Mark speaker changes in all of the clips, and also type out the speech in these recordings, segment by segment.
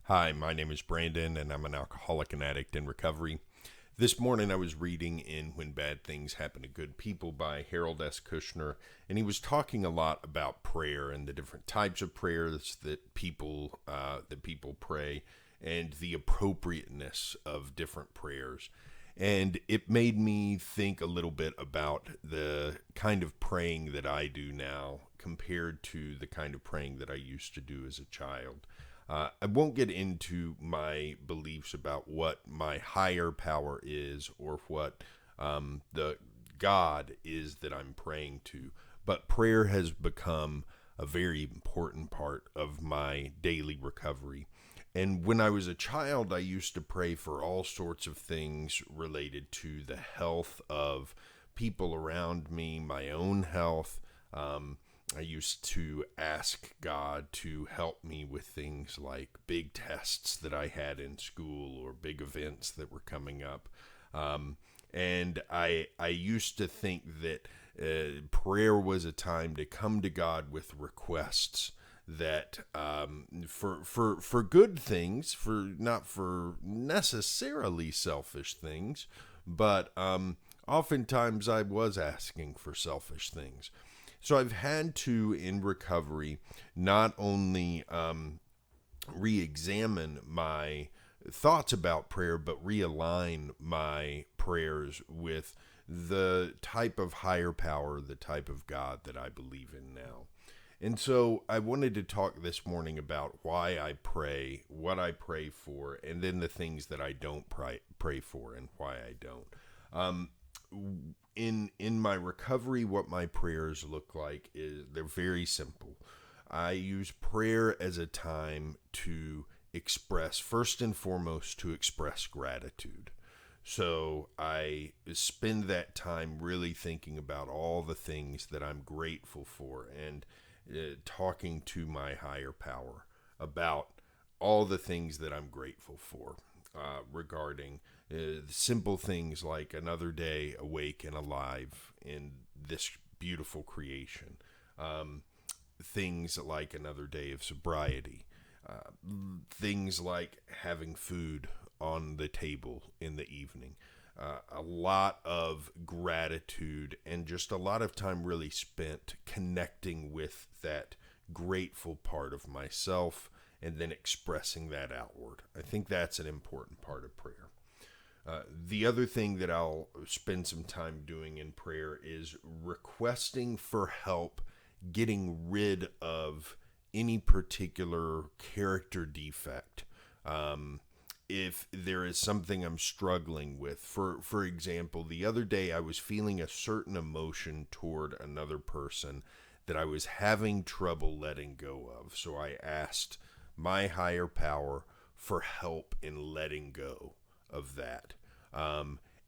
Speaker 1: Hi, my name is Brandon, and I'm an alcoholic and addict in recovery. This morning I was reading in When Bad Things Happen to Good People by Harold S. Kushner, and he was talking a lot about prayer and the different types of prayers that people pray and the appropriateness of different prayers. And it made me think a little bit about the kind of praying that I do now compared to the kind of praying that I used to do as a child. I won't get into my beliefs about what my higher power is or what the God is that I'm praying to, but prayer has become a very important part of my daily recovery. And when I was a child, I used to pray for all sorts of things related to the health of people around me, my own health. I used to ask God to help me with things like big tests that I had in school or big events that were coming up. And I used to think that prayer was a time to come to God with requests that for good things, for not for necessarily selfish things, but oftentimes I was asking for selfish things. So I've had to, in recovery, not only re-examine my thoughts about prayer, but realign my prayers with the type of higher power, the type of God that I believe in now. And so I wanted to talk this morning about why I pray, what I pray for, and then the things that I don't pray for and why I don't. In my recovery, what my prayers look like is they're very simple. I use prayer as a time to express, first and foremost, to express gratitude. So I spend that time really thinking about all the things that I'm grateful for and talking to my higher power about all the things that I'm grateful for regarding simple things like another day awake and alive in this beautiful creation. Things like another day of sobriety. Things like having food on the table in the evening. A lot of gratitude and just a lot of time really spent connecting with that grateful part of myself and then expressing that outward. I think that's an important part of prayer. The other thing that I'll spend some time doing in prayer is requesting for help getting rid of any particular character defect. If there is something I'm struggling with, for example, the other day I was feeling a certain emotion toward another person that I was having trouble letting go of. So I asked my higher power for help in letting go of that.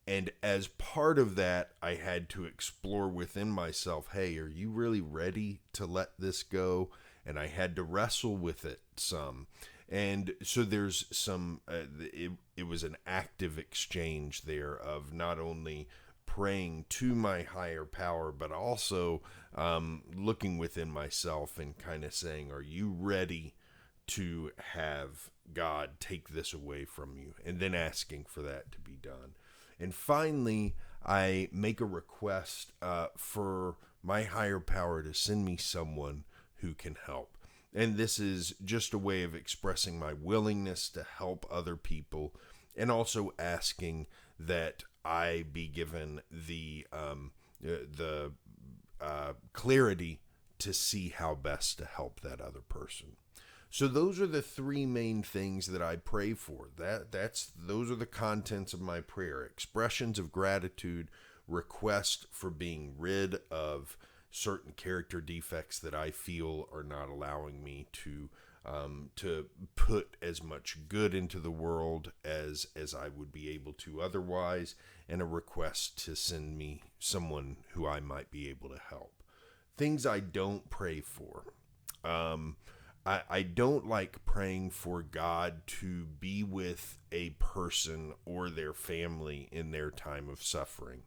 Speaker 1: And as part of that, I had to explore within myself, hey, are you really ready to let this go? And I had to wrestle with it some. And so there's some, it was an active exchange there of not only praying to my higher power, but also looking within myself and kind of saying, are you ready to have God take this away from you? And then asking for that to be done. And finally, I make a request for my higher power to send me someone who can help. And this is just a way of expressing my willingness to help other people and also asking that I be given the clarity to see how best to help that other person. So those are the three main things that I pray for. Those are the contents of my prayer: expressions of gratitude, request for being rid of certain character defects that I feel are not allowing me to put as much good into the world as I would be able to otherwise, and a request to send me someone who I might be able to help. Things I don't pray for. I don't like praying for God to be with a person or their family in their time of suffering.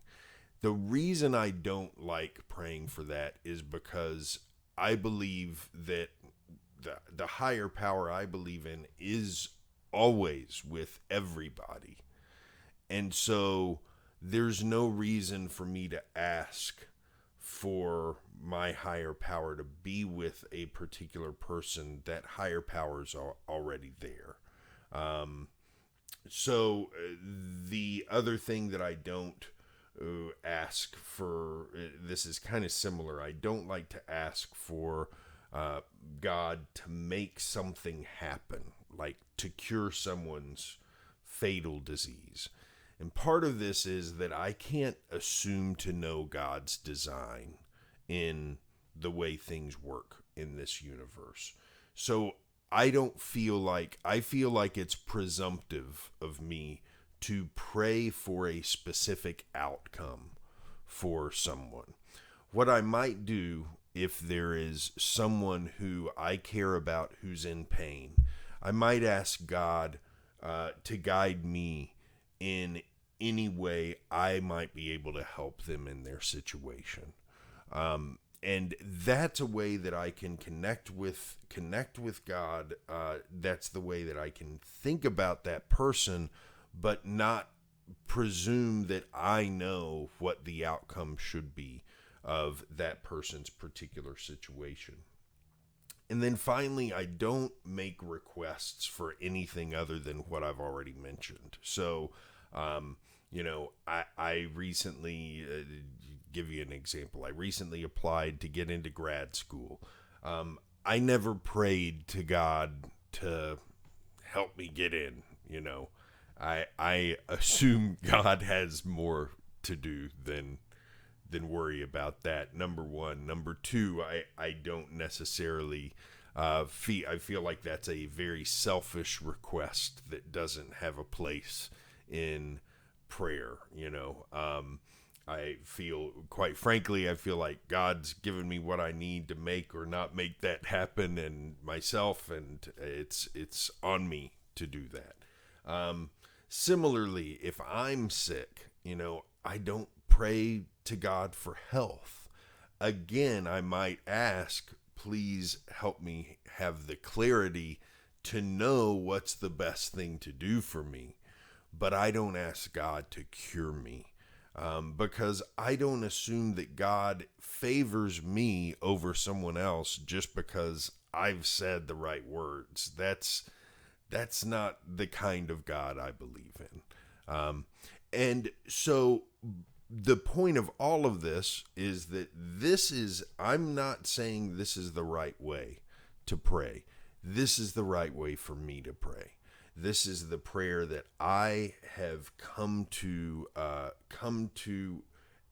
Speaker 1: The reason I don't like praying for that is because I believe that the higher power I believe in is always with everybody. And so there's no reason for me to ask for my higher power to be with a particular person. That higher powers are already there. Um, the other thing that I don't ask for, this is kind of similar. I don't like to ask for God to make something happen, like to cure someone's fatal disease. And part of this is that I can't assume to know God's design in the way things work in this universe. So I feel like it's presumptive of me to pray for a specific outcome for someone. What I might do if there is someone who I care about who's in pain, I might ask God to guide me in any way I might be able to help them in their situation. And that's a way that I can connect with God. That's the way that I can think about that person, but not presume that I know what the outcome should be of that person's particular situation. And then finally, I don't make requests for anything other than what I've already mentioned. So, I recently, give you an example, I recently applied to get into grad school. I never prayed to God to help me get in, I assume God has more to do than worry about that. Number one. Number two, I don't necessarily I feel like that's a very selfish request that doesn't have a place in prayer. Quite frankly, I feel like God's given me what I need to make or not make that happen, and myself, and it's on me to do that. Similarly, if I'm sick, I don't pray to God for health. Again, I might ask, please help me have the clarity to know what's the best thing to do for me. But I don't ask God to cure me, because I don't assume that God favors me over someone else just because I've said the right words. That's not the kind of God I believe in. And so the point of all of this is that I'm not saying this is the right way to pray. This is the right way for me to pray. This is the prayer that I have come to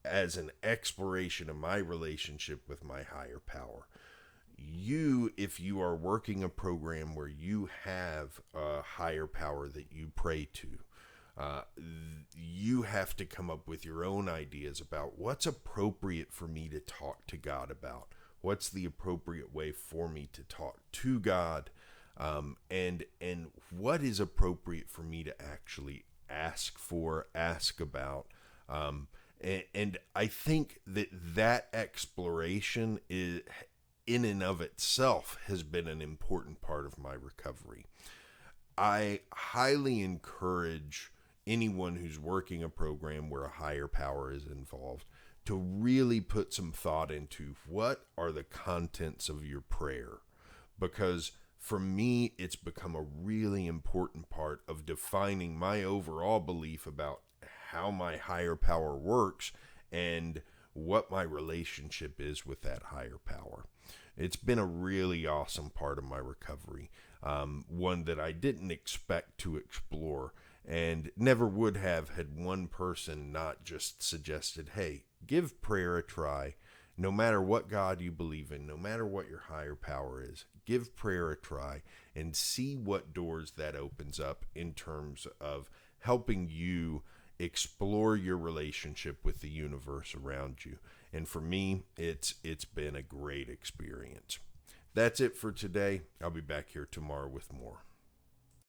Speaker 1: as an exploration of my relationship with my higher power. If you are working a program where you have a higher power that you pray to, you have to come up with your own ideas about what's appropriate for me to talk to God about. What's the appropriate way for me to talk to God, and what is appropriate for me to actually ask about. And I think that exploration is, in and of itself, has been an important part of my recovery. I highly encourage anyone who's working a program where a higher power is involved to really put some thought into what are the contents of your prayer. Because for me, it's become a really important part of defining my overall belief about how my higher power works and what my relationship is with that higher power. It's been a really awesome part of my recovery, one that I didn't expect to explore and never would have had one person not just suggested, hey, give prayer a try. No matter what God you believe in, no matter what your higher power is, give prayer a try and see what doors that opens up in terms of helping you explore your relationship with the universe around you. And for me, it's been a great experience. That's it for today. I'll be back here tomorrow with more.